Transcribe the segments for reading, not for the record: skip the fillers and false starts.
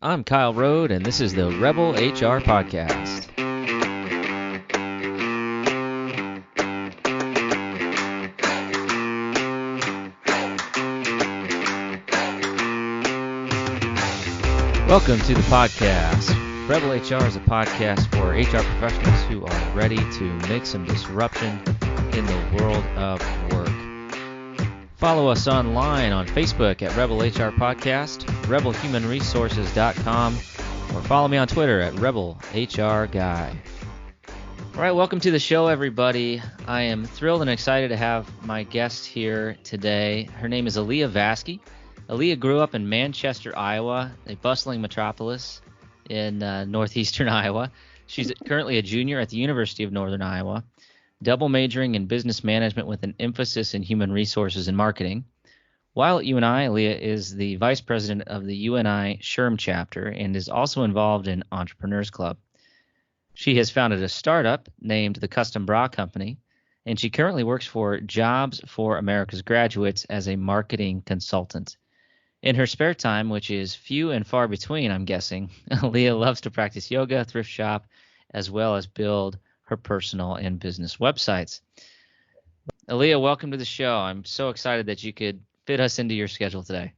I'm Kyle Rode, and this is the Rebel HR Podcast. Welcome to the podcast. Rebel HR is a podcast for HR professionals who are ready to make some disruption in the world of work. Follow us online on Facebook at Rebel HR Podcast, rebelhumanresources.com, or follow me on Twitter at Rebel HR Guy. All right, welcome to the show, everybody. I am thrilled and excited to have my guest here today. Her name is Aleah Vaske. Aleah grew up in Manchester, Iowa, a bustling metropolis in northeastern Iowa. She's currently a junior at the University of Northern Iowa, double majoring in business management with an emphasis in human resources and marketing. While at UNI, Aleah is the vice president of the UNI SHRM chapter and is also involved in Entrepreneurs Club. She has founded a startup named the Custom Bra Company, and she currently works for Jobs for America's Graduates as a marketing consultant. In her spare time, which is few and far between, I'm guessing, Aleah loves to practice yoga, thrift shop, as well as build her personal and business websites. Aleah, welcome to the show. I'm so excited that you could fit us into your schedule today.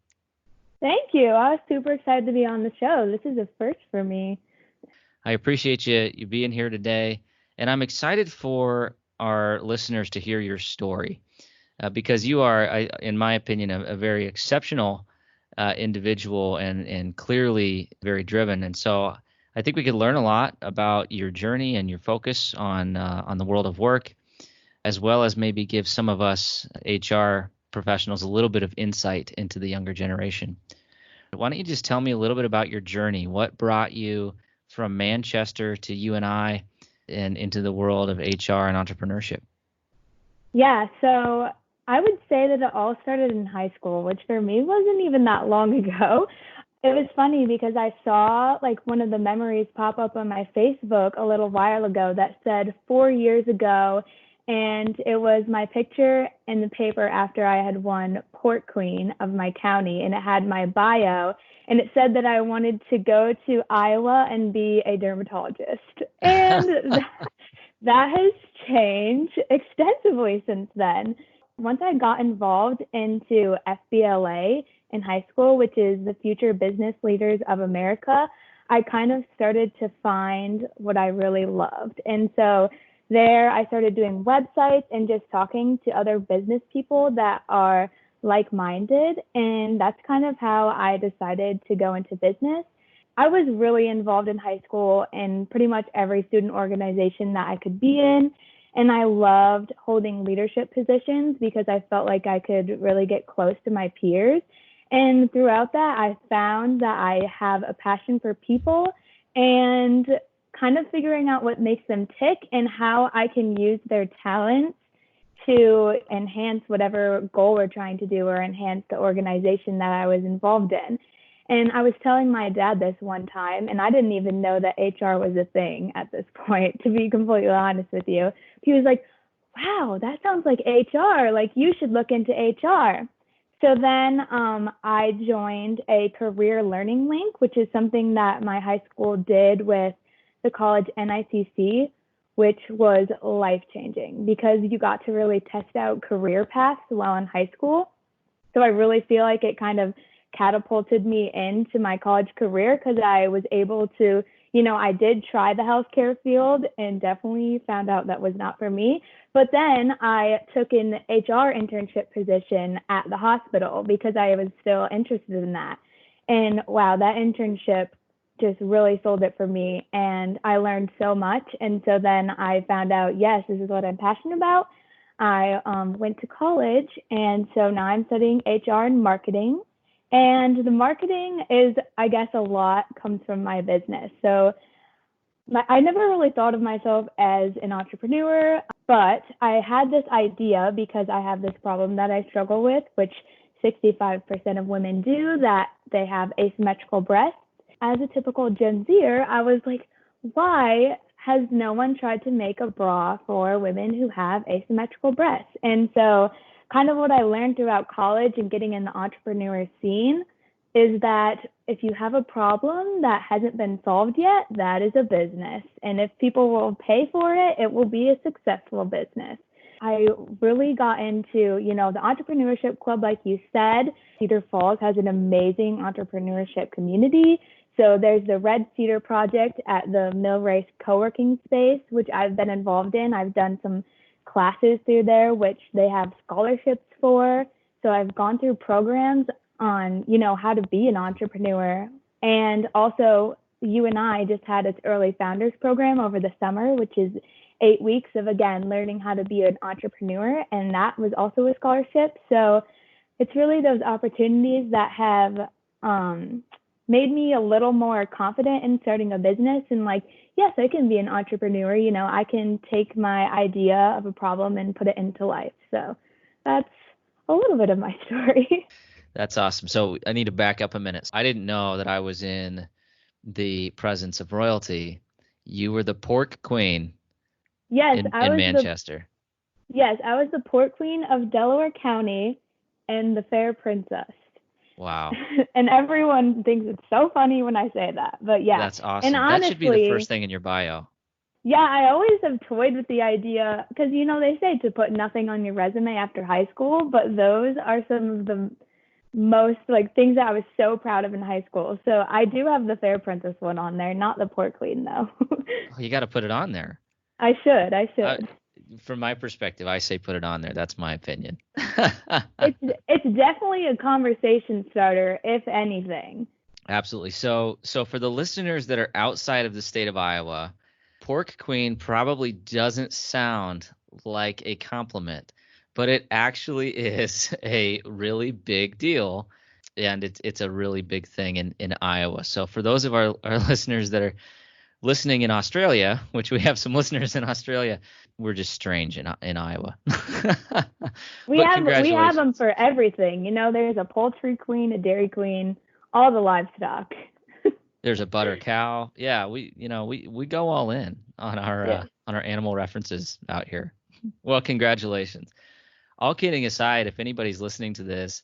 Thank you. I was super excited to be on the show. This is a first for me. I appreciate you being here today, and I'm excited for our listeners to hear your story because you are, in my opinion, a very exceptional individual and clearly very driven. And so I think we could learn a lot about your journey and your focus on the world of work, as well as maybe give some of us HR professionals a little bit of insight into the younger generation. Why don't you just tell me a little bit about your journey? What brought you from Manchester to UNI and into the world of HR and entrepreneurship? Yeah, so I would say that it all started in high school, which for me wasn't even that long ago. It was funny because I saw like one of the memories pop up on my Facebook a little while ago that said 4 years ago, and it was my picture in the paper after I had won Port Queen of my county, and it had my bio, and it said that I wanted to go to Iowa and be a dermatologist. And that has changed extensively since then. Once I got involved into FBLA in high school, which is the Future Business Leaders of America, I kind of started to find what I really loved. And so there I started doing websites and just talking to other business people that are like-minded. And that's kind of how I decided to go into business. I was really involved in high school in pretty much every student organization that I could be in. And I loved holding leadership positions because I felt like I could really get close to my peers. And throughout that, I found that I have a passion for people and kind of figuring out what makes them tick and how I can use their talents to enhance whatever goal we're trying to do or enhance the organization that I was involved in. And I was telling my dad this one time, and I didn't even know that HR was a thing at this point, to be completely honest with you. He was like, wow, that sounds like HR. Like, you should look into HR. So then I joined a career learning link, which is something that my high school did with the college NICC, which was life-changing because you got to really test out career paths while in high school. So I really feel like it kind of catapulted me into my college career because I was able to, I did try the healthcare field and definitely found out that was not for me. But then I took an HR internship position at the hospital because I was still interested in that. And wow, that internship just really sold it for me. And I learned so much. And so then I found out, yes, this is what I'm passionate about. I went to college. And so now I'm studying HR and marketing. And the marketing is, I guess, a lot comes from my business. So I never really thought of myself as an entrepreneur, but I had this idea because I have this problem that I struggle with, which 65% of women do, that they have asymmetrical breasts. As a typical Gen Zer, I was like, why has no one tried to make a bra for women who have asymmetrical breasts? And so kind of what I learned throughout college and getting in the entrepreneur scene is that if you have a problem that hasn't been solved yet, that is a business. And if people will pay for it, it will be a successful business. I really got into, the entrepreneurship club, like you said. Cedar Falls has an amazing entrepreneurship community. So there's the Red Cedar Project at the Millrace co-working space, which I've been involved in. I've done some classes through there, which they have scholarships for. So I've gone through programs on, how to be an entrepreneur. And also UNI just had its early founders program over the summer, which is 8 weeks of, again, learning how to be an entrepreneur. And that was also a scholarship. So it's really those opportunities that have made me a little more confident in starting a business and like, yes, I can be an entrepreneur. I can take my idea of a problem and put it into life. So that's a little bit of my story. That's awesome. So I need to back up a minute. I didn't know that I was in the presence of royalty. You were the pork queen. Yes, in Manchester. Yes, I was the pork queen of Delaware County and the fair princess. Wow. And everyone thinks it's so funny when I say that. But yeah. That's awesome. And honestly, that should be the first thing in your bio. Yeah, I always have toyed with the idea because, they say to put nothing on your resume after high school, but those are some of the most things that I was so proud of in high school. So I do have the fair princess one on there, not the pork queen though. Oh, you got to put it on there. I should. From my perspective, I say put it on there. That's my opinion. It's definitely a conversation starter, if anything. Absolutely. So for the listeners that are outside of the state of Iowa, pork queen probably doesn't sound like a compliment, but it actually is a really big deal, and it's a really big thing in Iowa. So for those of our listeners that are listening in Australia, which we have some listeners in Australia, we're just strange in Iowa. we have them for everything. There's a poultry queen, a dairy queen, all the livestock. There's a butter cow. Yeah, we go all in on our animal references out here. Well, congratulations. All kidding aside, if anybody's listening to this,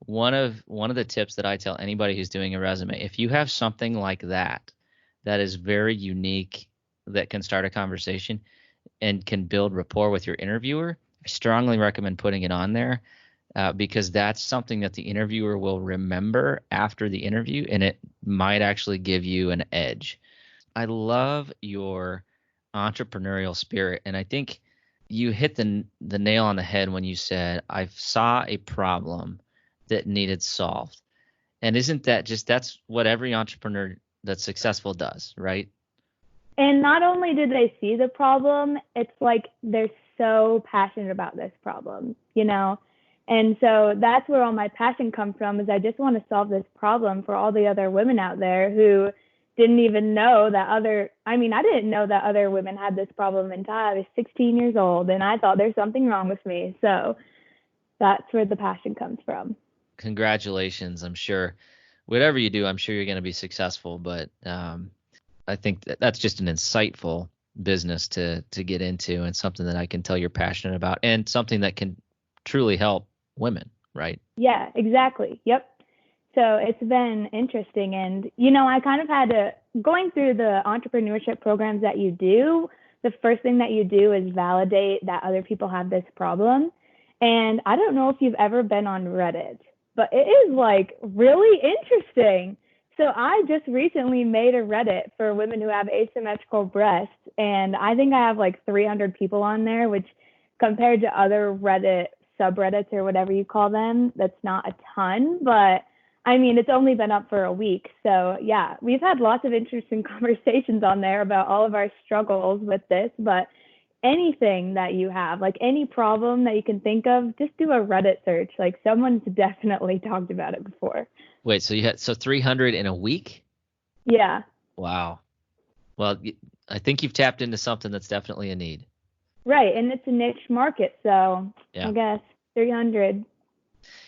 one of the tips that I tell anybody who's doing a resume, if you have something like that is very unique, that can start a conversation and can build rapport with your interviewer, I strongly recommend putting it on there because that's something that the interviewer will remember after the interview, and it might actually give you an edge. I love your entrepreneurial spirit, and I think you hit the nail on the head when you said, I saw a problem that needed solved. And isn't that that's what every entrepreneur that's successful does, right? And not only did they see the problem, it's like they're so passionate about this problem, And so that's where all my passion comes from, is I just want to solve this problem for all the other women out there who didn't even know that I didn't know that other women had this problem until I was 16 years old, and I thought there's something wrong with me. So that's where the passion comes from. Congratulations. I'm sure whatever you do, I'm sure you're going to be successful, but I think that's just an insightful business to get into, and something that I can tell you're passionate about, and something that can truly help women, right? Yeah, exactly. Yep. So it's been interesting. And, I kind of had to, going through the entrepreneurship programs that you do, the first thing that you do is validate that other people have this problem. And I don't know if you've ever been on Reddit, but it is really interesting. So I just recently made a Reddit for women who have asymmetrical breasts, and I think I have 300 people on there, which compared to other Reddit subreddits or whatever you call them, that's not a ton, but it's only been up for a week. So yeah, we've had lots of interesting conversations on there about all of our struggles with this, but anything that you have, any problem that you can think of, just do a Reddit search. Someone's definitely talked about it before. Wait, so you had 300 in a week? Yeah. Wow. Well, I think you've tapped into something that's definitely a need. Right, and it's a niche market, so yeah. I guess 300.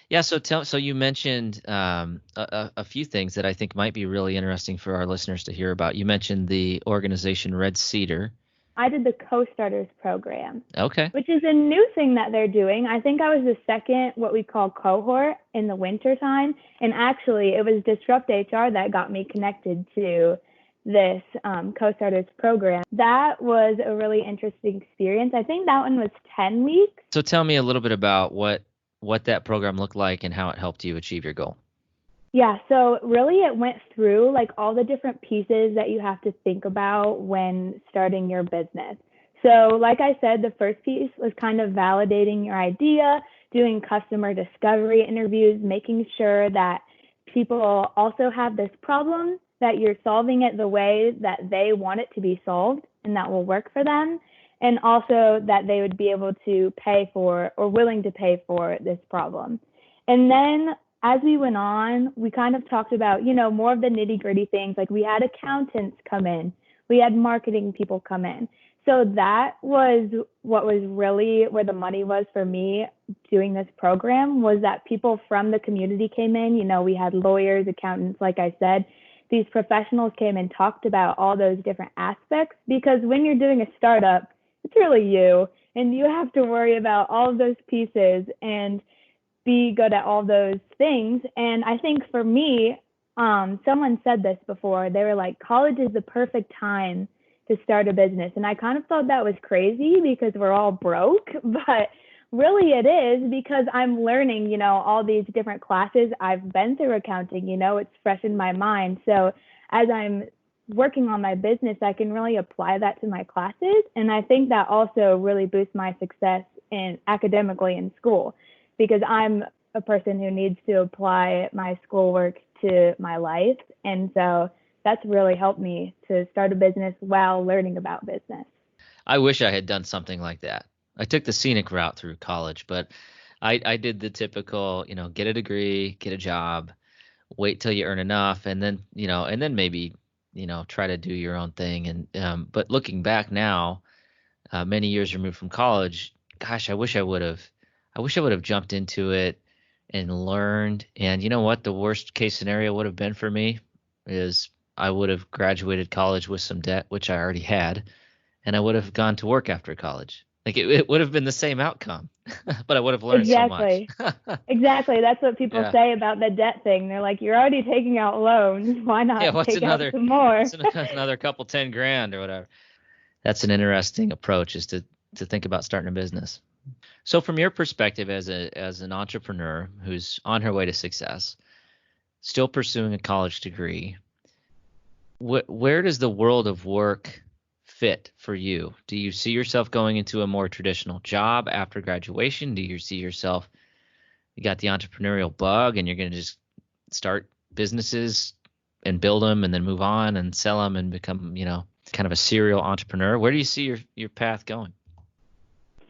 Yeah, so you mentioned a few things that I think might be really interesting for our listeners to hear about. You mentioned the organization Red Cedar, I did the Co-Starters program, Okay. which is a new thing that they're doing. I think I was the second, what we call cohort in the winter time. And actually, it was Disrupt HR that got me connected to this Co-Starters program. That was a really interesting experience. I think that one was 10 weeks. So tell me a little bit about what that program looked like and how it helped you achieve your goal. Yeah, so really it went through like all the different pieces that you have to think about when starting your business. So like I said, the first piece was kind of validating your idea, doing customer discovery interviews, making sure that people also have this problem, that you're solving it the way that they want it to be solved and that will work for them. And also that they would be able to pay for or willing to pay for this problem. And then as we went on, we kind of talked about, more of the nitty gritty things. Like we had accountants come in, we had marketing people come in. So that was what was really where the money was for me doing this program, was that people from the community came in. We had lawyers, accountants, like I said. These professionals came and talked about all those different aspects, because when you're doing a startup, it's really you, and you have to worry about all of those pieces and be good at all those things. And I think for me, someone said this before. They were like, college is the perfect time to start a business. And I kind of thought that was crazy because we're all broke, but really it is, because I'm learning, all these different classes. I've been through accounting, it's fresh in my mind. So as I'm working on my business, I can really apply that to my classes. And I think that also really boosts my success in academically in school, because I'm a person who needs to apply my schoolwork to my life. And so that's really helped me to start a business while learning about business. I wish I had done something like that. I took the scenic route through college, but I did the typical, get a degree, get a job, wait till you earn enough, and then, maybe, try to do your own thing. And but looking back now, many years removed from college, gosh, I wish I would have jumped into it and learned. And you know what? The worst case scenario would have been for me is I would have graduated college with some debt, which I already had, and I would have gone to work after college. Like it would have been the same outcome, but I would have learned so much. Exactly. That's what people Yeah. say about the debt thing. They're like, you're already taking out loans. Why not take out some more? Another couple 10 grand or whatever. That's an interesting approach, is to think about starting a business. So from your perspective as an entrepreneur who's on her way to success, still pursuing a college degree, where does the world of work fit for you? Do you see yourself going into a more traditional job after graduation? Do you see yourself, you got the entrepreneurial bug and you're going to just start businesses and build them and then move on and sell them and become, kind of a serial entrepreneur? Where do you see your path going?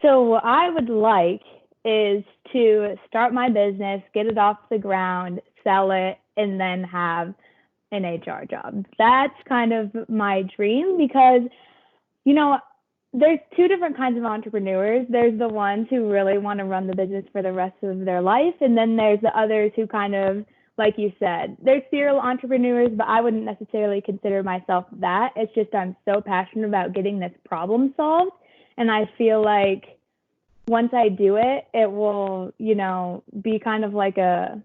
So what I would like is to start my business, get it off the ground, sell it, and then have an HR job. That's kind of my dream, because, there's two different kinds of entrepreneurs. There's the ones who really want to run the business for the rest of their life. And then there's the others who kind of, like you said, they're serial entrepreneurs, but I wouldn't necessarily consider myself that. It's just I'm so passionate about getting this problem solved. And I feel like once I do it, it will, be kind of like a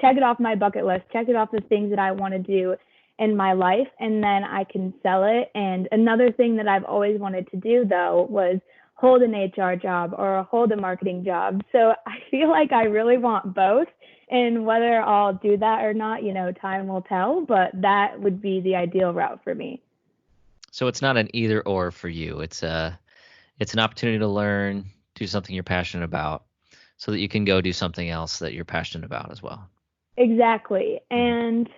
check it off my bucket list, check it off the things that I want to do in my life, and then I can sell it. And another thing that I've always wanted to do, though, was hold an HR job or hold a marketing job. So I feel like I really want both. And whether I'll do that or not, time will tell, but that would be the ideal route for me. So it's not an either or for you. It's an opportunity to learn, do something you're passionate about, so that you can go do something else that you're passionate about as well. Exactly. And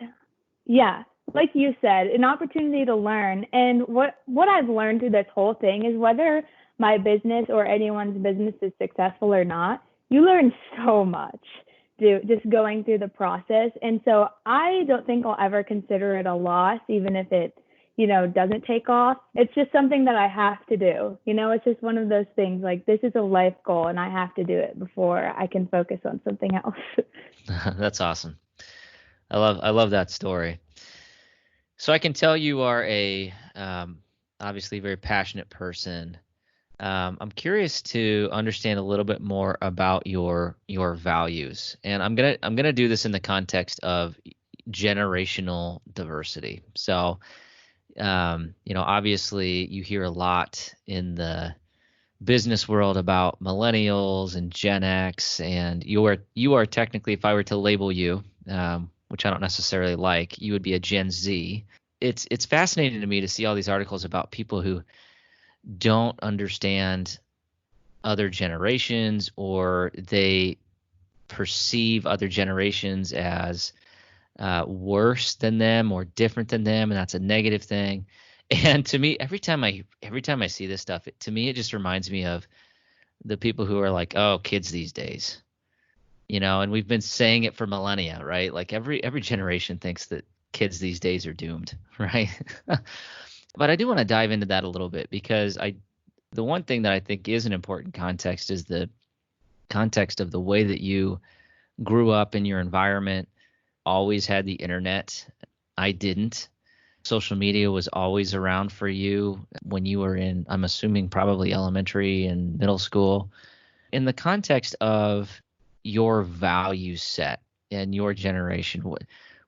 yeah, like you said, an opportunity to learn. And what I've learned through this whole thing is whether my business or anyone's business is successful or not, you learn so much just going through the process. And so I don't think I'll ever consider it a loss, even if it, doesn't take off. It's just something that I have to do. It's just one of those things, like this is a life goal and I have to do it before I can focus on something else. That's awesome. I love that story. So I can tell you are a obviously a very passionate person. I'm curious to understand a little bit more about your values, and I'm gonna do this in the context of generational diversity. So, obviously you hear a lot in the business world about millennials and Gen X, and you are technically, if I were to label you, which I don't necessarily like, you would be a Gen Z. It's fascinating to me to see all these articles about people who don't understand other generations, or they perceive other generations as worse than them or different than them, and that's a negative thing. And to me, every time I see this stuff, to me it just reminds me of the people who are like, "Oh, kids these days," and we've been saying it for millennia, right? Like every generation thinks that kids these days are doomed, right? But I do want to dive into that a little bit, because the one thing that I think is an important context is the context of the way that you grew up in your environment. Always had the internet. I didn't. Social media was always around for you when you were in, I'm assuming, probably elementary and middle school. In the context of your value set and your generation,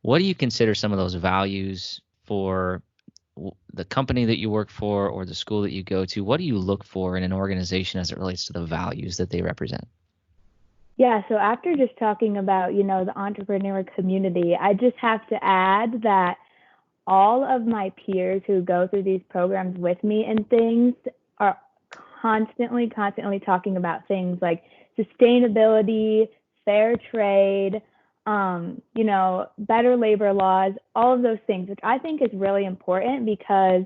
what do you consider some of those values for the company that you work for or the school that you go to? What do you look for in an organization as it relates to the values that they represent? Yeah, so after just talking about, the entrepreneur community, I just have to add that all of my peers who go through these programs with me and things are constantly talking about things like sustainability, fair trade, better labor laws, all of those things, which I think is really important because,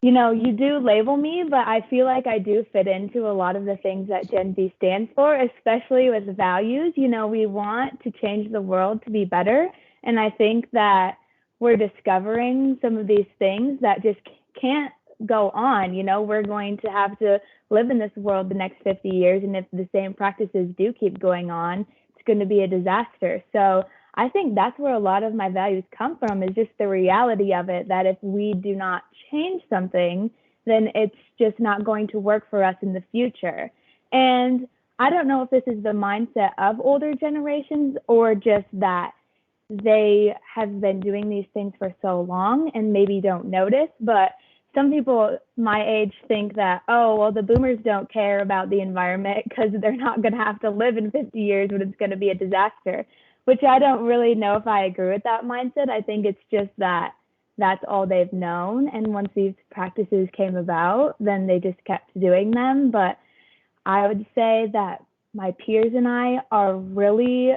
you do label me, but I feel like I do fit into a lot of the things that Gen Z stands for, especially with values. We want to change the world to be better. And I think that we're discovering some of these things that just can't go on. We're going to have to live in this world the next 50 years. And if the same practices do keep going on, it's going to be a disaster. So I think that's where a lot of my values come from, is just the reality of it, that if we do not change something, then it's just not going to work for us in the future. And I don't know if this is the mindset of older generations or just that they have been doing these things for so long and maybe don't notice, but some people my age think that, oh, well, the boomers don't care about the environment because they're not going to have to live in 50 years when it's going to be a disaster, which I don't really know if I agree with that mindset. I think it's just that that's all they've known. And once these practices came about, then they just kept doing them. But I would say that my peers and I are really,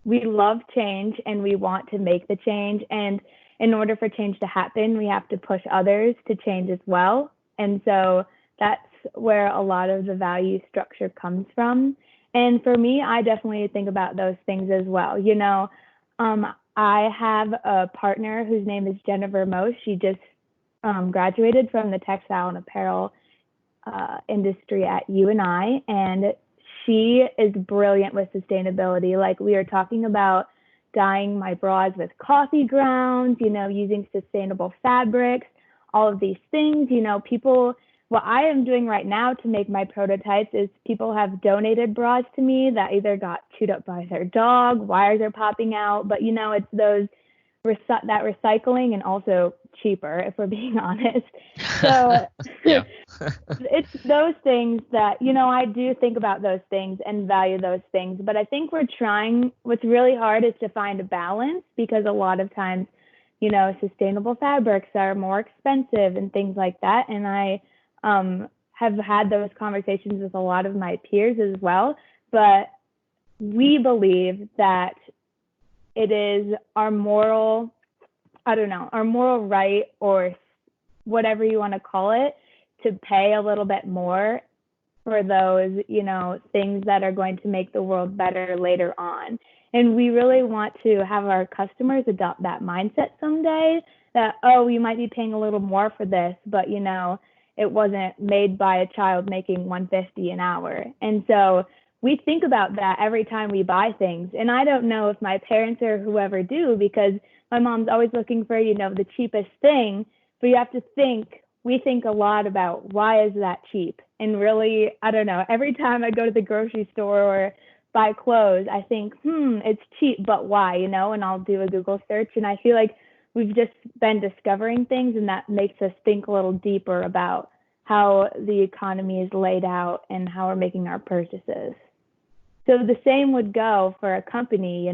we love change and we want to make the change. And in order for change to happen, we have to push others to change as well. And so that's where a lot of the value structure comes from. And for me, I definitely think about those things as well. I have a partner whose name is Jennifer Moe. She just graduated from the textile and apparel industry at UNI, and she is brilliant with sustainability. Like, we are talking about dyeing my bras with coffee grounds, using sustainable fabrics, all of these things. What I am doing right now to make my prototypes is people have donated bras to me that either got chewed up by their dog, wires are popping out, but it's those that recycling, and also cheaper, if we're being honest. So it's those things that, I do think about those things and value those things. But I think what's really hard is to find a balance, because a lot of times, sustainable fabrics are more expensive and things like that. And I have had those conversations with a lot of my peers as well. But we believe that it is our moral right, or whatever you want to call it, to pay a little bit more for those, things that are going to make the world better later on. And we really want to have our customers adopt that mindset someday, that, oh, you might be paying a little more for this, but, it wasn't made by a child making $150 an hour. And so we think about that every time we buy things. And I don't know if my parents or whoever do, because my mom's always looking for, the cheapest thing. But you have to think, we think a lot about why is that cheap? And really, I don't know, every time I go to the grocery store or buy clothes, I think, it's cheap, but why, And I'll do a Google search. And I feel like we've just been discovering things, and that makes us think a little deeper about how the economy is laid out and how we're making our purchases. So the same would go for a company,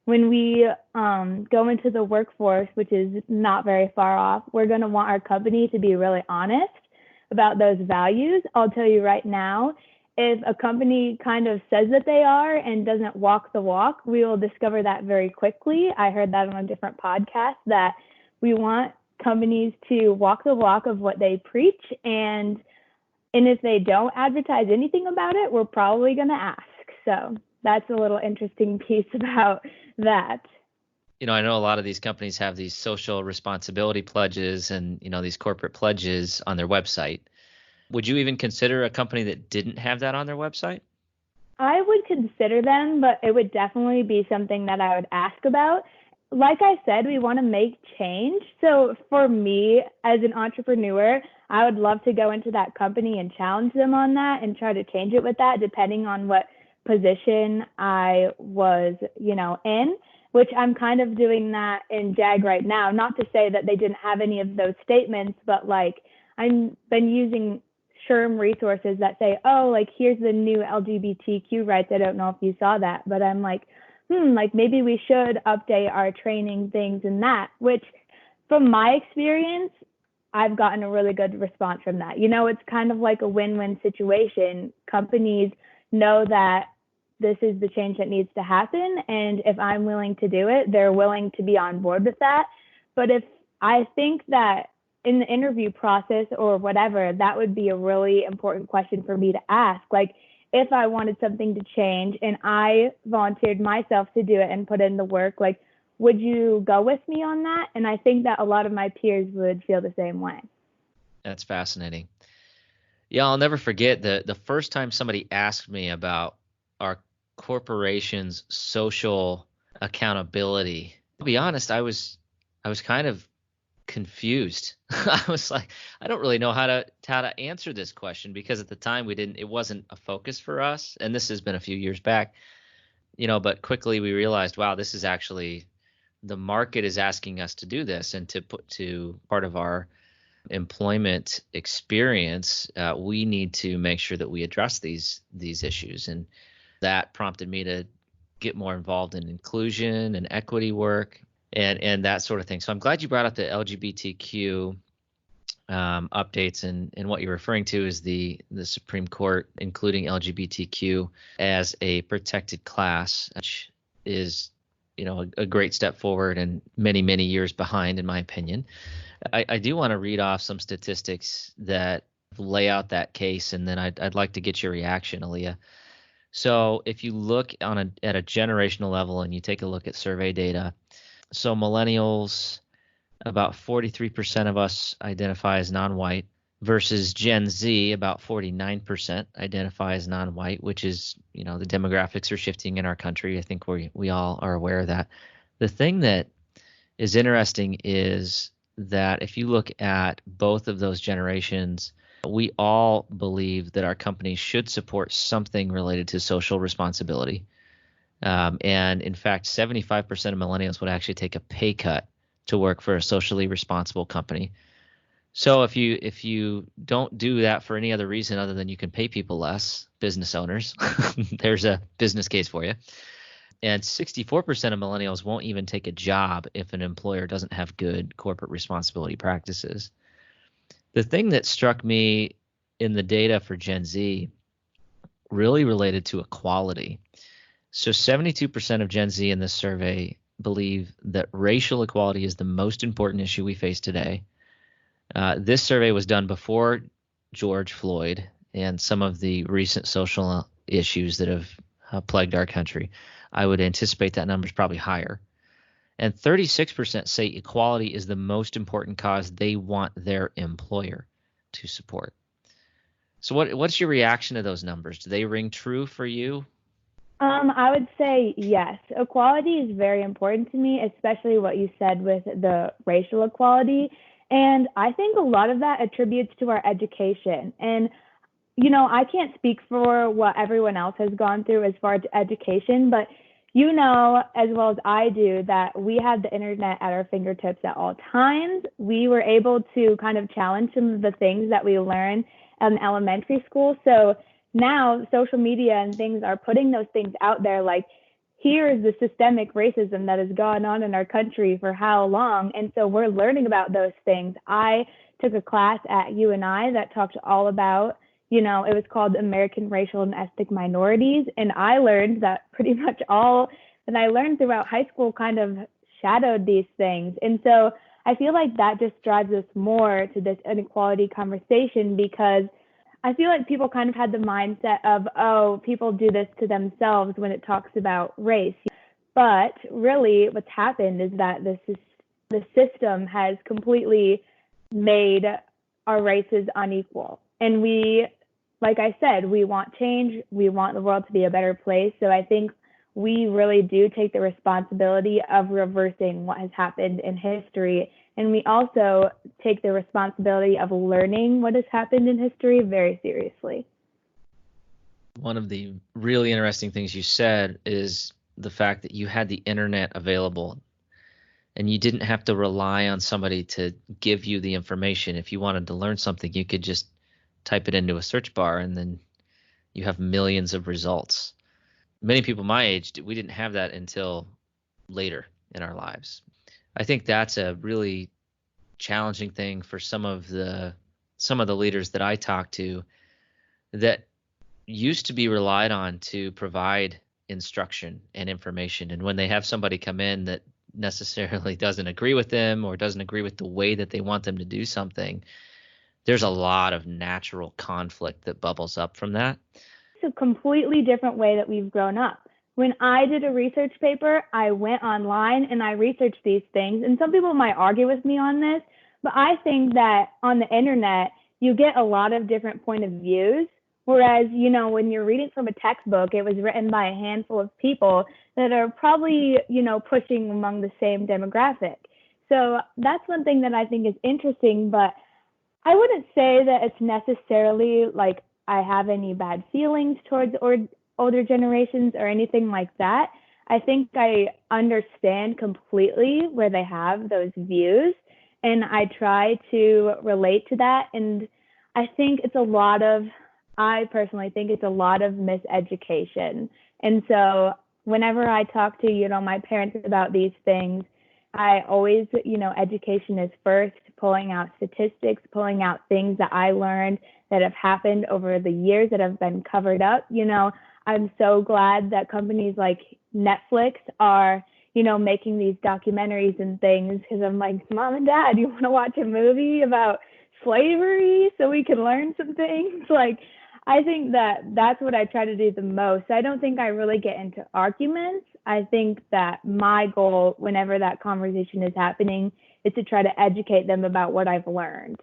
When we go into the workforce, which is not very far off, we're going to want our company to be really honest about those values. I'll tell you right now, if a company kind of says that they are and doesn't walk the walk, we will discover that very quickly. I heard that on a different podcast, that we want companies to walk the walk of what they preach. And if they don't advertise anything about it, we're probably going to ask. So that's a little interesting piece about that. I know a lot of these companies have these social responsibility pledges and, these corporate pledges on their website. Would you even consider a company that didn't have that on their website? I would consider them, but it would definitely be something that I would ask about. Like I said, we want to make change. So for me as an entrepreneur, I would love to go into that company and challenge them on that and try to change it with that, depending on what position I was, in, which I'm kind of doing that in JAG right now. Not to say that they didn't have any of those statements, but I've been using SHRM resources that say, here's the new LGBTQ rights. I don't know if you saw that, but I'm maybe we should update our training things and that, which from my experience, I've gotten a really good response from that. It's kind of like a win-win situation. Companies know that this is the change that needs to happen. And if I'm willing to do it, they're willing to be on board with that. But if I think that in the interview process or whatever, that would be a really important question for me to ask. If I wanted something to change and I volunteered myself to do it and put in the work, would you go with me on that? And I think that a lot of my peers would feel the same way. That's fascinating. Yeah, I'll never forget the first time somebody asked me about our corporation's social accountability. To be honest, I was kind of confused. I was like, I don't really know how to answer this question, because at the time it wasn't a focus for us, and this has been a few years back, but quickly we realized, wow, this is actually, the market is asking us to do this, and to put to part of our employment experience, we need to make sure that we address these issues. And that prompted me to get more involved in inclusion and equity work and that sort of thing. So I'm glad you brought up the LGBTQ updates, and what you're referring to is the Supreme Court including LGBTQ as a protected class, which is a great step forward and many, many years behind, in my opinion. I do want to read off some statistics that lay out that case, and then I'd like to get your reaction, Aleah. So if you look at a generational level and you take a look at survey data, so millennials, about 43% of us identify as non-white, versus Gen Z, about 49% identify as non-white, which is, the demographics are shifting in our country. I think we all are aware of that. The thing that is interesting is that if you look at both of those generations, we all believe that our companies should support something related to social responsibility. And in fact, 75% of millennials would actually take a pay cut to work for a socially responsible company. So if you don't do that for any other reason other than you can pay people less, business owners, there's a business case for you. And 64% of millennials won't even take a job if an employer doesn't have good corporate responsibility practices. The thing that struck me in the data for Gen Z really related to equality. So 72% of Gen Z in this survey believe that racial equality is the most important issue we face today. This survey was done before George Floyd and some of the recent social issues that have plagued our country. I would anticipate that number is probably higher. And 36% say equality is the most important cause they want their employer to support. So what's your reaction to those numbers? Do they ring true for you? I would say yes. Equality is very important to me, especially what you said with the racial equality. And I think a lot of that attributes to our education. And, I can't speak for what everyone else has gone through as far as education, but as well as I do, that we had the internet at our fingertips at all times. We were able to kind of challenge some of the things that we learned in elementary school. So now social media and things are putting those things out there, like, here is the systemic racism that has gone on in our country for how long. And so we're learning about those things. I took a class at UNI that talked all about, it was called American Racial and Ethnic Minorities. And I learned that pretty much all that I learned throughout high school kind of shadowed these things. And so I feel like that just drives us more to this inequality conversation, because I feel like people kind of had the mindset of, oh, people do this to themselves when it talks about race. But really what's happened is that the system has completely made our races unequal. And like I said, we want change. We want the world to be a better place. So I think we really do take the responsibility of reversing what has happened in history. And we also take the responsibility of learning what has happened in history very seriously. One of the really interesting things you said is the fact that you had the internet available and you didn't have to rely on somebody to give you the information. If you wanted to learn something, you could just type it into a search bar and then you have millions of results. Many people my age, we didn't have that until later in our lives. I think that's a really challenging thing for some of the leaders that I talk to that used to be relied on to provide instruction and information. And when they have somebody come in that necessarily doesn't agree with them or doesn't agree with the way that they want them to do something, there's a lot of natural conflict that bubbles up from that. It's a completely different way that we've grown up. When I did a research paper, I went online and I researched these things. And some people might argue with me on this, but I think that on the internet, you get a lot of different point of views. Whereas, when you're reading from a textbook, it was written by a handful of people that are probably, pushing among the same demographic. So that's one thing that I think is interesting, but I wouldn't say that it's necessarily like I have any bad feelings towards older generations or anything like that. I think I understand completely where they have those views, and I try to relate to that. And I personally think it's a lot of miseducation. And so whenever I talk to, my parents about these things, I always, education is first, pulling out statistics, pulling out things that I learned that have happened over the years that have been covered up. I'm so glad that companies like Netflix are, making these documentaries and things, because I'm like, Mom and Dad, you want to watch a movie about slavery so we can learn some things? Like, I think that's what I try to do the most. I don't think I really get into arguments. I think that my goal, whenever that conversation is happening, is to try to educate them about what I've learned.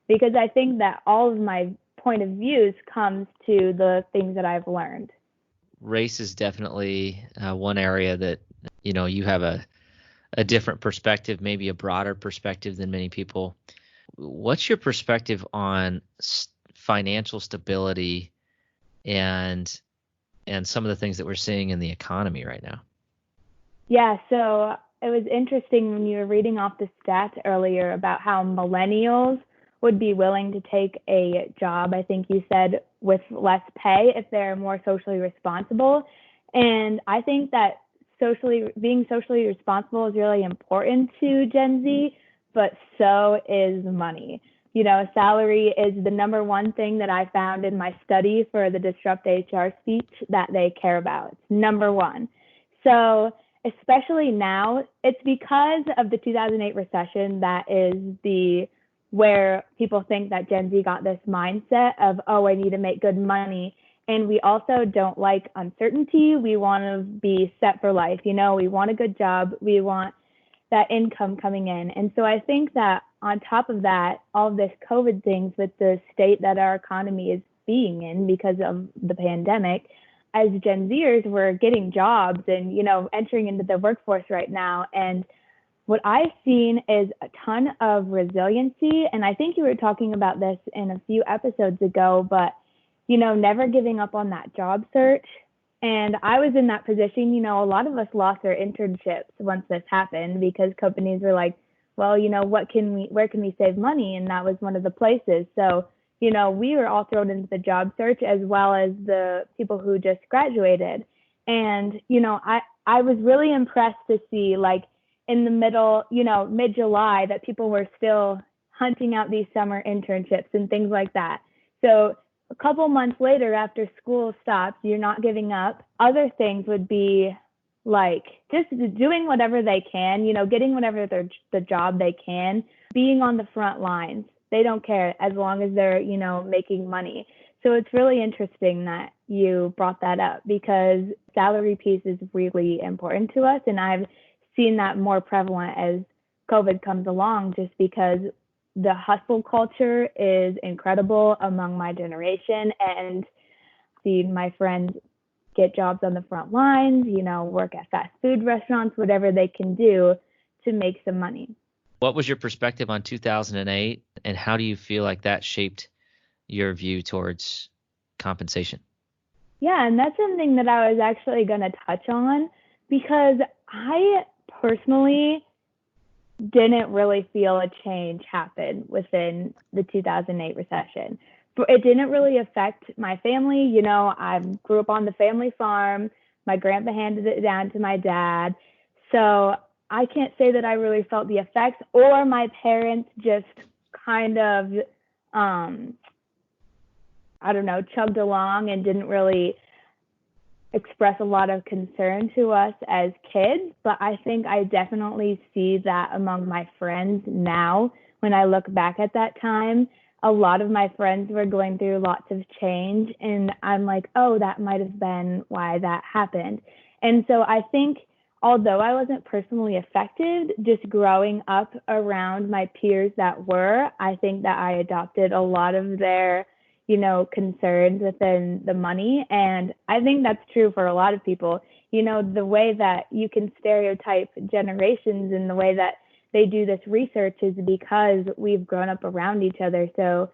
Because I think that all of my point of views comes to the things that I've learned. Race is definitely one area that, you have a different perspective, maybe a broader perspective than many people. What's your perspective on financial stability and some of the things that we're seeing in the economy right now? Yeah, so it was interesting when you were reading off the stats earlier about how millennials would be willing to take a job, I think you said, with less pay if they're more socially responsible. And I think that being socially responsible is really important to Gen Z, but so is money. Salary is the number one thing that I found in my study for the Disruptive HR speech that they care about. It's number one. So especially now, it's because of the 2008 recession that is where people think that Gen Z got this mindset of, oh, I need to make good money. And we also don't like uncertainty. We want to be set for life. We want a good job. We want that income coming in. And so I think that on top of that, all of this COVID things with the state that our economy is being in because of the pandemic, as Gen Zers, we're getting jobs and, entering into the workforce right now. And what I've seen is a ton of resiliency. And I think you were talking about this in a few episodes ago, but, never giving up on that job search. And I was in that position. A lot of us lost our internships once this happened because companies were like, well, where can we save money? And that was one of the places. So, we were all thrown into the job search as well as the people who just graduated. And, I was really impressed to see, like, in the middle, mid-July, that people were still hunting out these summer internships and things like that. So a couple months later, after school stops, you're not giving up. Other things would be like just doing whatever they can, getting whatever the job they can, being on the front lines. They don't care as long as they're, making money. So it's really interesting that you brought that up because salary piece is really important to us. And I've seen that more prevalent as COVID comes along, just because the hustle culture is incredible among my generation, and seeing my friends get jobs on the front lines, work at fast food restaurants, whatever they can do to make some money. What was your perspective on 2008, and how do you feel like that shaped your view towards compensation? Yeah, and that's something that I was actually going to touch on because I personally didn't really feel a change happen within the 2008 recession. It didn't really affect my family. I grew up on the family farm. My grandpa handed it down to my dad. So I can't say that I really felt the effects, or my parents just kind of, chugged along and didn't really express a lot of concern to us as kids. But I think I definitely see that among my friends now. When I look back at that time, a lot of my friends were going through lots of change, and I'm like, oh, that might have been why that happened. And so I think, although I wasn't personally affected, just growing up around my peers that were, I think that I adopted a lot of their concerns within the money. And I think that's true for a lot of people. The way that you can stereotype generations and the way that they do this research is because we've grown up around each other. So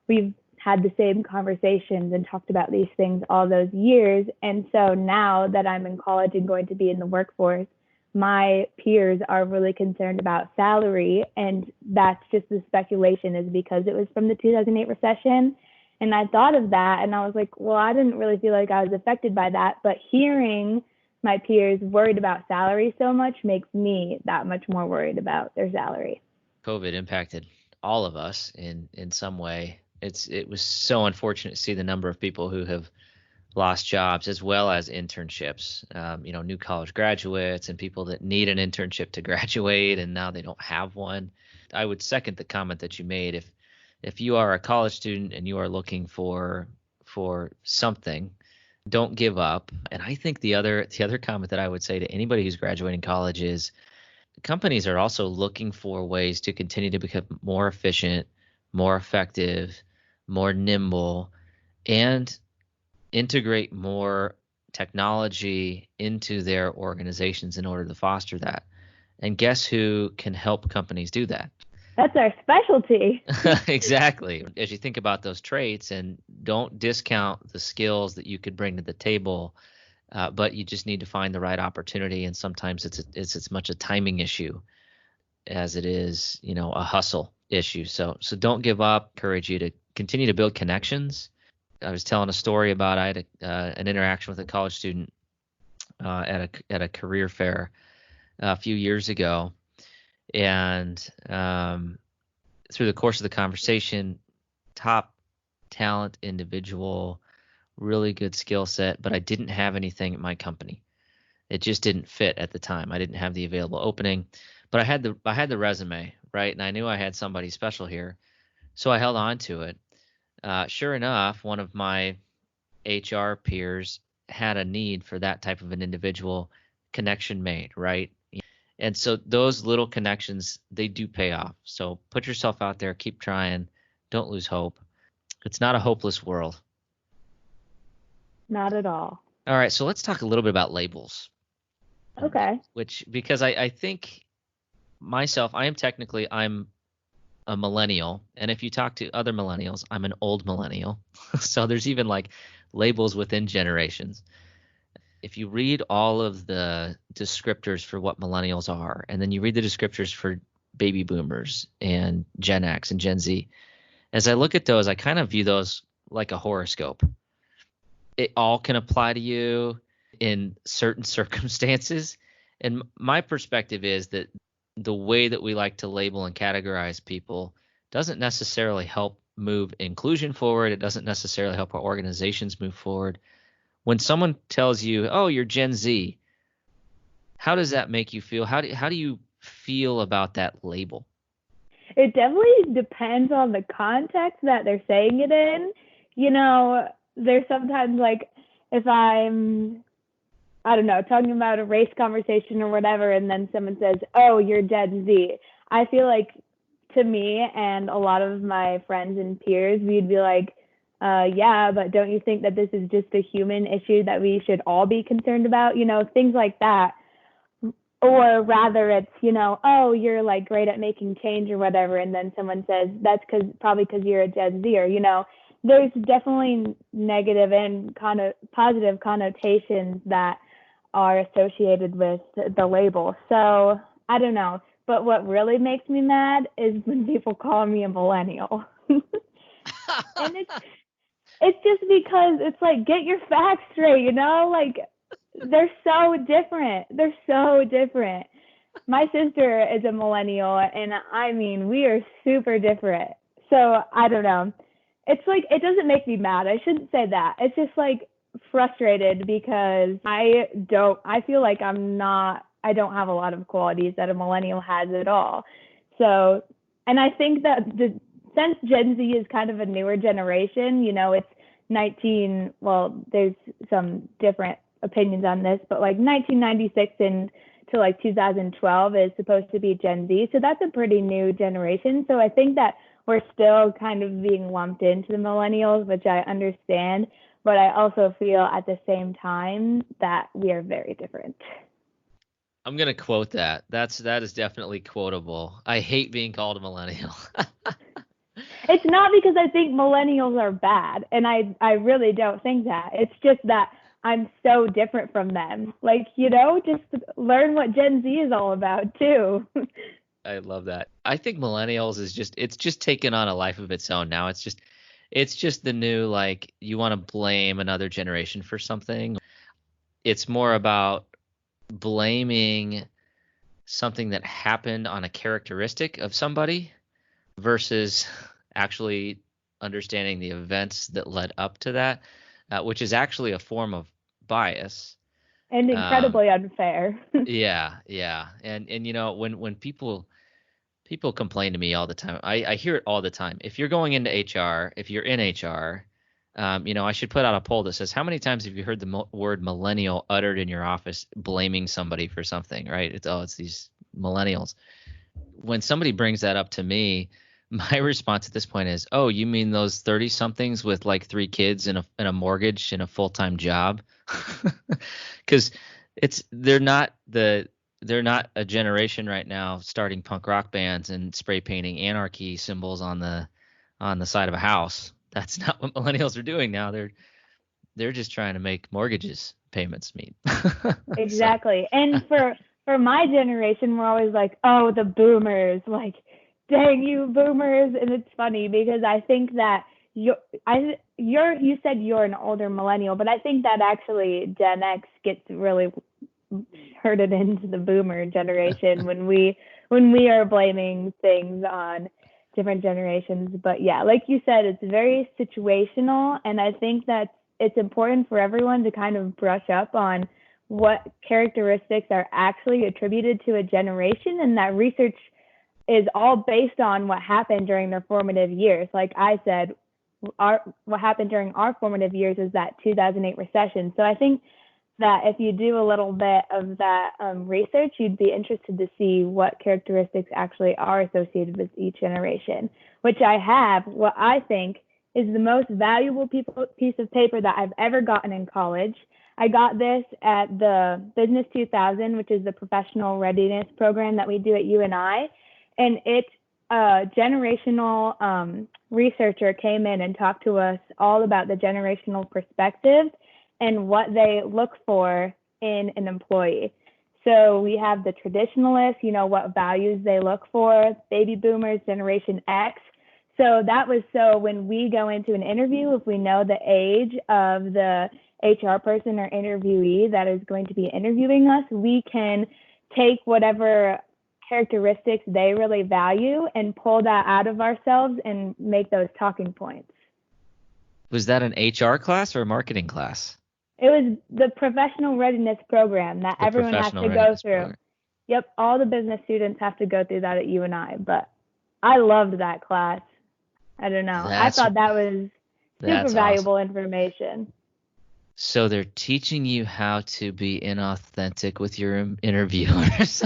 we've had the same conversations and talked about these things all those years. And so now that I'm in college and going to be in the workforce, my peers are really concerned about salary. And that's just the speculation, is because it was from the 2008 recession. And I thought of that and I was like, well, I didn't really feel like I was affected by that. But hearing my peers worried about salary so much makes me that much more worried about their salary. COVID impacted all of us in some way. It was so unfortunate to see the number of people who have lost jobs as well as internships, new college graduates and people that need an internship to graduate and now they don't have one. I would second the comment that you made. If you are a college student and you are looking for something, don't give up. And I think the other comment that I would say to anybody who's graduating college is companies are also looking for ways to continue to become more efficient, more effective, more nimble, and integrate more technology into their organizations in order to foster that. And guess who can help companies do that? That's our specialty. Exactly. As you think about those traits, and don't discount the skills that you could bring to the table, but you just need to find the right opportunity. And sometimes it's as much a timing issue as it is, a hustle issue. So don't give up. Encourage you to continue to build connections. I was telling a story about I had an interaction with a college student at a career fair a few years ago. And through the course of the conversation, top talent individual, really good skill set, but I didn't have anything at my company. It just didn't fit at the time. I didn't have the available opening, but I had the resume, right? And I knew I had somebody special here, so I held on to it. Sure enough, one of my HR peers had a need for that type of an individual. Connection made, right? And so those little connections, they do pay off. So put yourself out there, keep trying, don't lose hope. It's not a hopeless world. Not at all. All right, so let's talk a little bit about labels. Okay. Because I think myself, I'm a millennial. And if you talk to other millennials, I'm an old millennial. So there's even like labels within generations. If you read all of the descriptors for what millennials are, and then you read the descriptors for baby boomers and Gen X and Gen Z, as I look at those, I kind of view those like a horoscope. It all can apply to you in certain circumstances. And my perspective is that the way that we like to label and categorize people doesn't necessarily help move inclusion forward. It doesn't necessarily help our organizations move forward. When someone tells you, "Oh, you're Gen Z," how does that make you feel? How do you feel about that label? It definitely depends on the context that they're saying it in. There's sometimes like if I don't know, talking about a race conversation or whatever, and then someone says, "Oh, you're Gen Z." I feel like to me and a lot of my friends and peers, we'd be like, yeah, but don't you think that this is just a human issue that we should all be concerned about? Things like that. Or rather it's, oh, you're like great at making change or whatever. And then someone says, that's probably because you're a Gen Zer, there's definitely negative and kind of positive connotations that are associated with the label. So I don't know. But what really makes me mad is when people call me a millennial. And it's just because it's like, get your facts straight, like they're so different. They're so different. My sister is a millennial, and I mean, we are super different. So I don't know. It's like, it doesn't make me mad. I shouldn't say that. It's just like frustrated because I feel like I don't have a lot of qualities that a millennial has at all. So, and I think that since Gen Z is kind of a newer generation, it's there's some different opinions on this, but like 1996 and to like 2012 is supposed to be Gen Z. So that's a pretty new generation. So I think that we're still kind of being lumped into the millennials, which I understand, but I also feel at the same time that we are very different. I'm going to quote that. That is definitely quotable. I hate being called a millennial. It's not because I think millennials are bad, and I really don't think that. It's just that I'm so different from them. Like, just learn what Gen Z is all about too. I love that. I think millennials it's just taken on a life of its own now. It's just the new, like, you want to blame another generation for something. It's more about blaming something that happened on a characteristic of somebody versus actually understanding the events that led up to that, which is actually a form of bias. And incredibly unfair. Yeah. And when people complain to me all the time, I hear it all the time. If you're going into HR, if you're in HR, I should put out a poll that says, how many times have you heard the word millennial uttered in your office blaming somebody for something, right? It's these millennials. When somebody brings that up to me, my response at this point is, oh, you mean those 30-somethings with like 3 kids and a mortgage and a full-time job? Because they're not a generation right now starting punk rock bands and spray painting anarchy symbols on the side of a house. That's not what millennials are doing now. They're just trying to make mortgages payments meet. Exactly. So. And for my generation, we're always like, oh, the boomers, like, dang you boomers. And it's funny because I think that you said you're an older millennial, but I think that actually Gen X gets really herded into the boomer generation when we are blaming things on different generations. But yeah, like you said, it's very situational, and I think that it's important for everyone to kind of brush up on what characteristics are actually attributed to a generation, and that research is all based on what happened during their formative years. Like I said, what happened during our formative years is that 2008 recession. So I think that if you do a little bit of that research, you'd be interested to see what characteristics actually are associated with each generation, which I have what I think is the most valuable piece of paper that I've ever gotten in college. I got this at the Business 2000, which is the professional readiness program that we do at UNI. And it's a generational researcher came in and talked to us all about the generational perspective and what they look for in an employee. So we have the traditionalists, what values they look for, baby boomers, Generation X. So that was so when we go into an interview, if we know the age of the HR person or interviewee that is going to be interviewing us, we can take whatever characteristics they really value and pull that out of ourselves and make those talking points. Was that an HR class or a marketing class? It was the professional readiness program that everyone has to go through. Program. Yep, all the business students have to go through that at UNI, but I loved that class. I don't know. I thought that was super valuable information. So they're teaching you how to be inauthentic with your interviewers.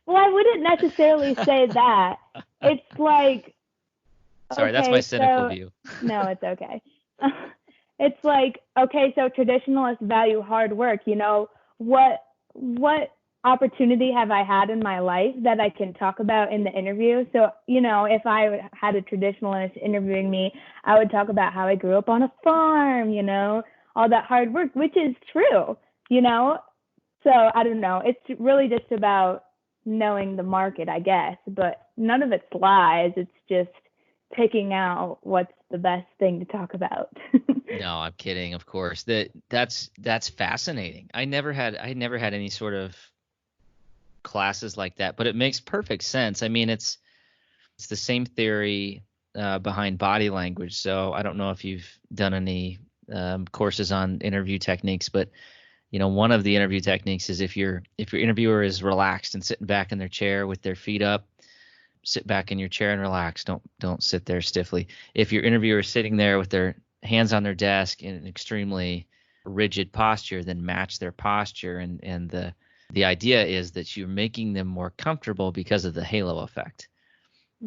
Well, I wouldn't necessarily say that. It's like... Sorry, that's my cynical view. No, it's okay. It's like, okay, so traditionalists value hard work. What opportunity have I had in my life that I can talk about in the interview? So, if I had a traditionalist interviewing me, I would talk about how I grew up on a farm, all that hard work, which is true, So I don't know. It's really just about knowing the market, I guess, but none of it's lies. It's just picking out what's the best thing to talk about. No, I'm kidding, of course. That's fascinating. I never had any sort of classes like that, but it makes perfect sense. I mean, it's the same theory behind body language. So I don't know if you've done any courses on interview techniques, but one of the interview techniques is if your interviewer is relaxed and sitting back in their chair with their feet up, sit back in your chair and relax. Don't sit there stiffly. If your interviewer is sitting there with their hands on their desk in an extremely rigid posture, then match their posture. And the idea is that you're making them more comfortable because of the halo effect,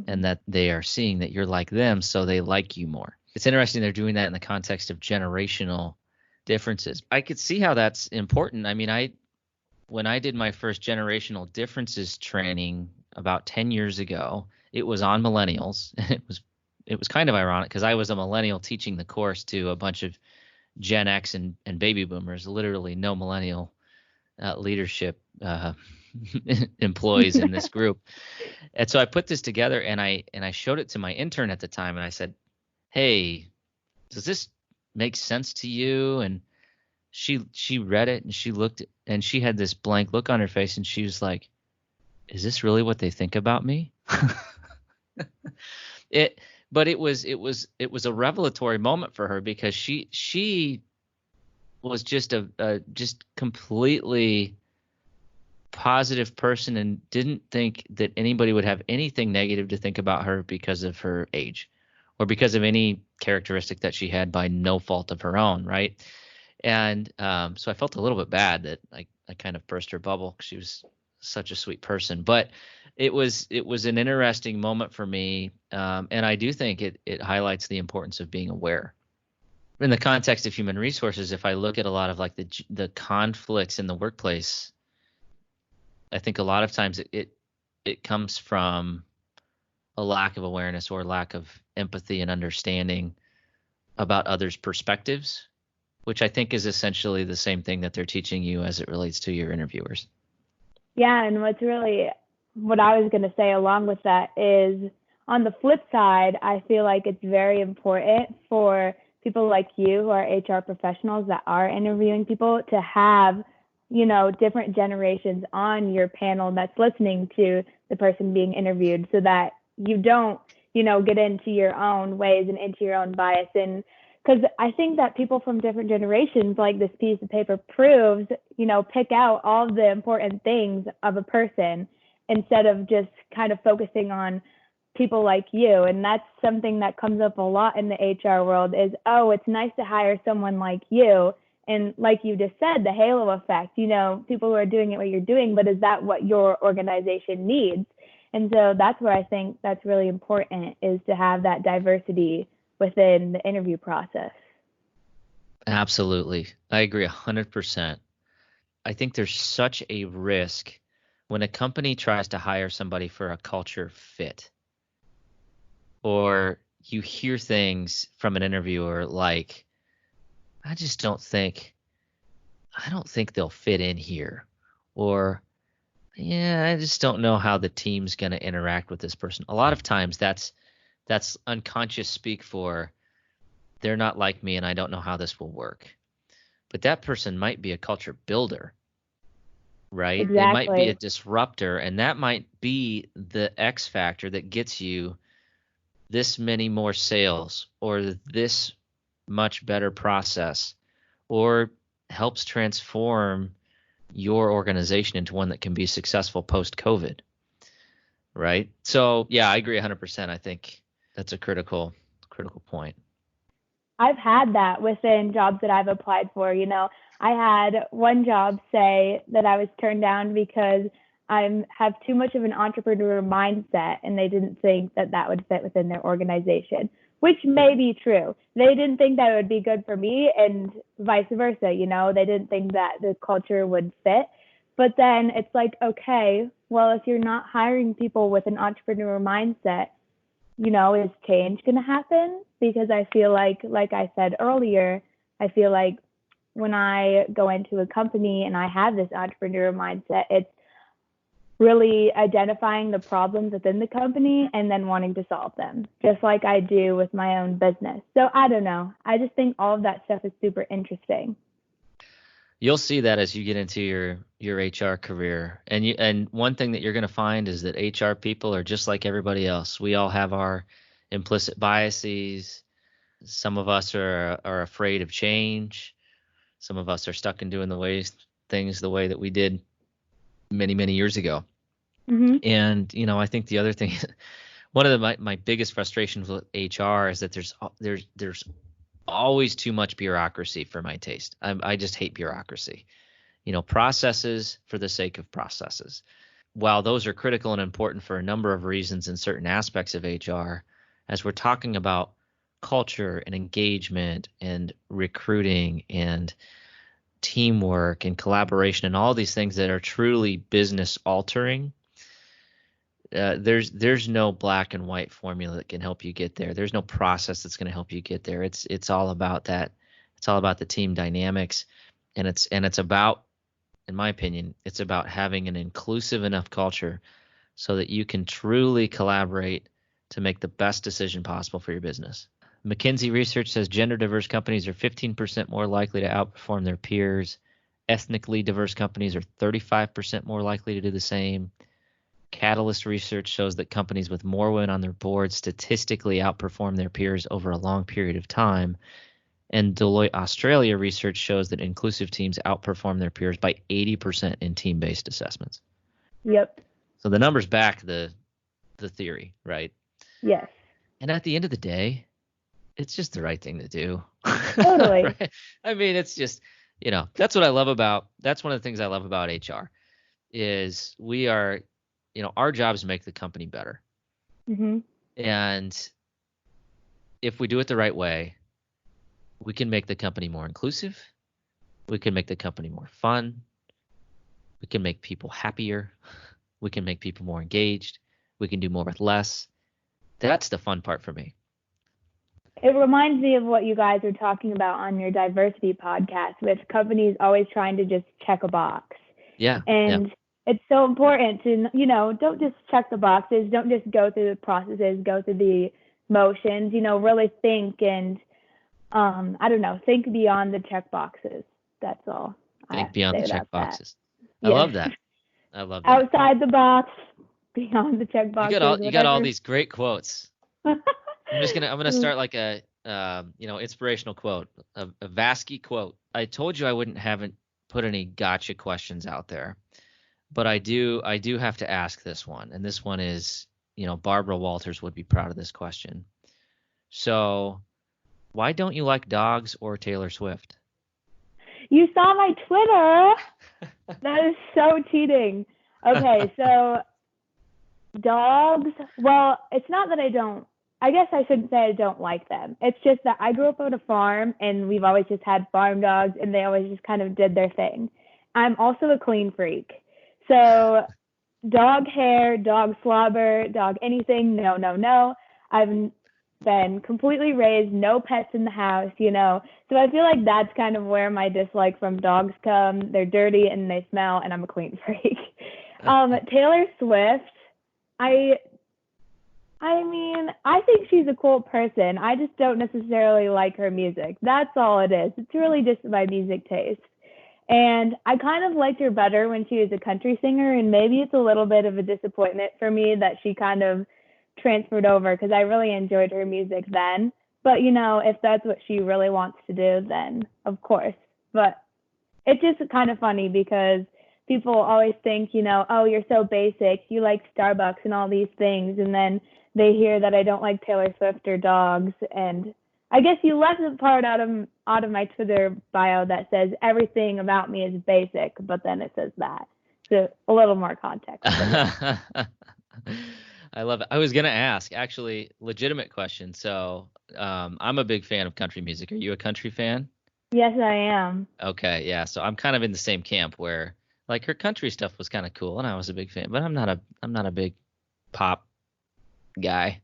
and that they are seeing that you're like them, so they like you more. It's interesting they're doing that in the context of generational differences. I could see how that's important. I mean, when I did my first generational differences training about 10 years ago, it was on millennials. It was kind of ironic because I was a millennial teaching the course to a bunch of Gen X and baby boomers, literally no millennial leadership employees in this group. And so I put this together and I showed it to my intern at the time, and I said, "Hey, does this make sense to you?" And she read it and she looked and she had this blank look on her face and she was like, "Is this really what they think about me?" But it was a revelatory moment for her because she was just a just completely positive person and didn't think that anybody would have anything negative to think about her because of her age or because of any characteristic that she had by no fault of her own, right? And so I felt a little bit bad that I kind of burst her bubble because she was such a sweet person. But it was an interesting moment for me, and I do think it highlights the importance of being aware. In the context of human resources, if I look at a lot of like the conflicts in the workplace, I think a lot of times it comes from a lack of awareness or lack of empathy and understanding about others' perspectives, which I think is essentially the same thing that they're teaching you as it relates to your interviewers. Yeah, and what I was going to say along with that is, on the flip side, I feel like it's very important for people like you who are HR professionals that are interviewing people to have, different generations on your panel that's listening to the person being interviewed, so that you don't, get into your own ways and into your own bias. And because I think that people from different generations, like this piece of paper proves, pick out all the important things of a person instead of just kind of focusing on people like you. And that's something that comes up a lot in the HR world is, oh, it's nice to hire someone like you. And like you just said, the halo effect, people who are doing it what you're doing, but is that what your organization needs? And so that's where I think that's really important, is to have that diversity within the interview process. Absolutely. I agree 100%. I think there's such a risk when a company tries to hire somebody for a culture fit, or you hear things from an interviewer like, I just don't think, I don't think they'll fit in here. Or, yeah, I just don't know how the team's going to interact with this person. A lot of times that's unconscious speak for they're not like me and I don't know how this will work. But that person might be a culture builder, right? They might be a Exactly. disruptor, and that might be the X factor that gets you this many more sales or this much better process or helps transform your organization into one that can be successful post COVID, right? So, yeah, I agree 100%. I think that's a critical point. I've had that within jobs that I've applied for. I had one job say that I was turned down because I have too much of an entrepreneur mindset, and they didn't think that that would fit within their organization, which may be true. They didn't think that it would be good for me, and vice versa. They didn't think that the culture would fit. But then it's like, okay, well, if you're not hiring people with an entrepreneur mindset, is change going to happen? Because I feel like I said earlier, I feel like when I go into a company and I have this entrepreneur mindset, it's really identifying the problems within the company and then wanting to solve them, just like I do with my own business. So I don't know. I just think all of that stuff is super interesting. You'll see that as you get into your HR career. And one thing that you're going to find is that HR people are just like everybody else. We all have our implicit biases. Some of us are afraid of change. Some of us are stuck in doing things the way that we did many, many years ago. Mm-hmm. And I think the other thing, one of my biggest frustrations with HR is that there's always too much bureaucracy for my taste. I just hate bureaucracy. Processes for the sake of processes. While those are critical and important for a number of reasons in certain aspects of HR, as we're talking about culture and engagement and recruiting and teamwork and collaboration and all these things that are truly business altering, there's no black and white formula that can help you get there. There's no process that's going to help you get there. It's all about that. It's all about the team dynamics, and it's about, in my opinion, it's about having an inclusive enough culture so that you can truly collaborate to make the best decision possible for your business. McKinsey research says gender diverse companies are 15% more likely to outperform their peers. Ethnically diverse companies are 35% more likely to do the same. Catalyst research shows that companies with more women on their board statistically outperform their peers over a long period of time. And Deloitte Australia research shows that inclusive teams outperform their peers by 80% in team-based assessments. Yep. So the numbers back the theory, right? Yes. And at the end of the day, it's just the right thing to do. Totally. Right? I mean, it's just, that's what I love about, that's one of the things I love about HR is we are, our job is to make the company better. Mm-hmm. And if we do it the right way, we can make the company more inclusive. We can make the company more fun. We can make people happier. We can make people more engaged. We can do more with less. That's the fun part for me. It reminds me of what you guys are talking about on your diversity podcast, with companies always trying to just check a box. Yeah. And it's so important to, don't just check the boxes. Don't just go through the processes, go through the motions, really think and, think beyond the check boxes. That's all. Think beyond the check boxes. I Yes. love that. I love that. Outside the box, beyond the check boxes. You got all these great quotes. I'm gonna start like a inspirational quote, a Vaske quote. I told you I haven't put any gotcha questions out there, but I do have to ask this one, and this one is, Barbara Walters would be proud of this question. So, why don't you like dogs or Taylor Swift? You saw my Twitter. That is so cheating. Okay, so dogs. Well, it's not that I don't I guess I shouldn't say I don't like them. It's just that I grew up on a farm and we've always just had farm dogs and they always just kind of did their thing. I'm also a clean freak. So dog hair, dog slobber, dog anything, no, no, no. I've been completely raised, no pets in the house, you know. So I feel like that's kind of where my dislike from dogs come. They're dirty and they smell, and I'm a clean freak. Taylor Swift, I I mean, I think she's a cool person. I just don't necessarily like her music. That's all it is. It's really just my music taste. And I kind of liked her better when she was a country singer, and maybe it's a little bit of a disappointment for me that she kind of transferred over because I really enjoyed her music then. But, you know, if that's what she really wants to do, then of course. But it's just kind of funny because people always think, you know, oh, you're so basic. You like Starbucks and all these things. And then they hear that I don't like Taylor Swift or dogs. And I guess you left the part out of my Twitter bio that says everything about me is basic, but then it says that. So a little more context. I love it. I was going to ask, actually, legitimate question. So I'm a big fan of country music. Are you a country fan? Yes, I am. Okay, yeah. So I'm kind of in the same camp where like her country stuff was kind of cool, and I was a big fan. But I'm not a big pop guy.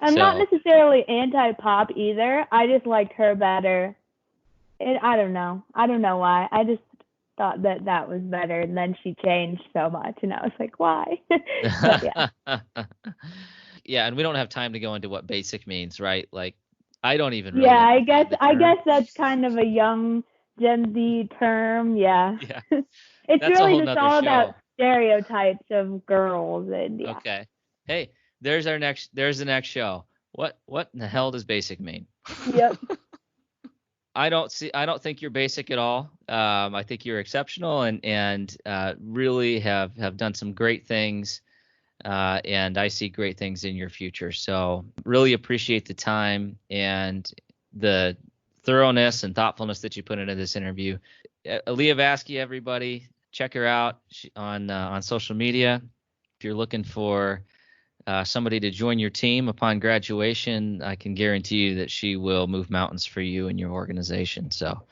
I'm not necessarily anti-pop either. I just liked her better. I don't know. I don't know why. I just thought that was better, and then she changed so much, and I was like, why? But yeah. Yeah, and we don't have time to go into what basic means, right? Like, I don't even really understand the term. I guess that's kind of a young Gen Z term. Yeah. Yeah. It's really just all about stereotypes of girls and yeah. Okay. Hey, there's the next show. What in the hell does basic mean? Yep. I don't think you're basic at all. I think you're exceptional and really have done some great things. And I see great things in your future. So really appreciate the time and the thoroughness and thoughtfulness that you put into this interview. Aleah Vaske, everybody, check her out on social media. If you're looking for somebody to join your team upon graduation, I can guarantee you that she will move mountains for you and your organization. So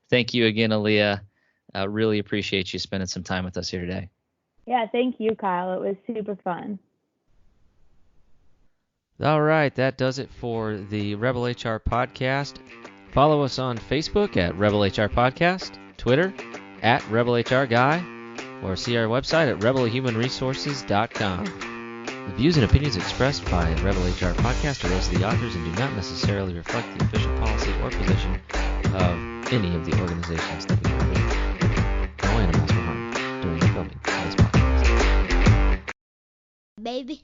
thank you again, Aleah. Really appreciate you spending some time with us here today. Yeah, thank you, Kyle. It was super fun. All right, that does it for the Rebel HR podcast. Follow us on Facebook at Rebel HR Podcast, Twitter at Rebel HR Guy, or see our website at rebelhumanresources.com. The views and opinions expressed by Rebel HR Podcast are those of the authors and do not necessarily reflect the official policy or position of any of the organizations that we represent. No animals were harmed during the filming of this podcast. Baby.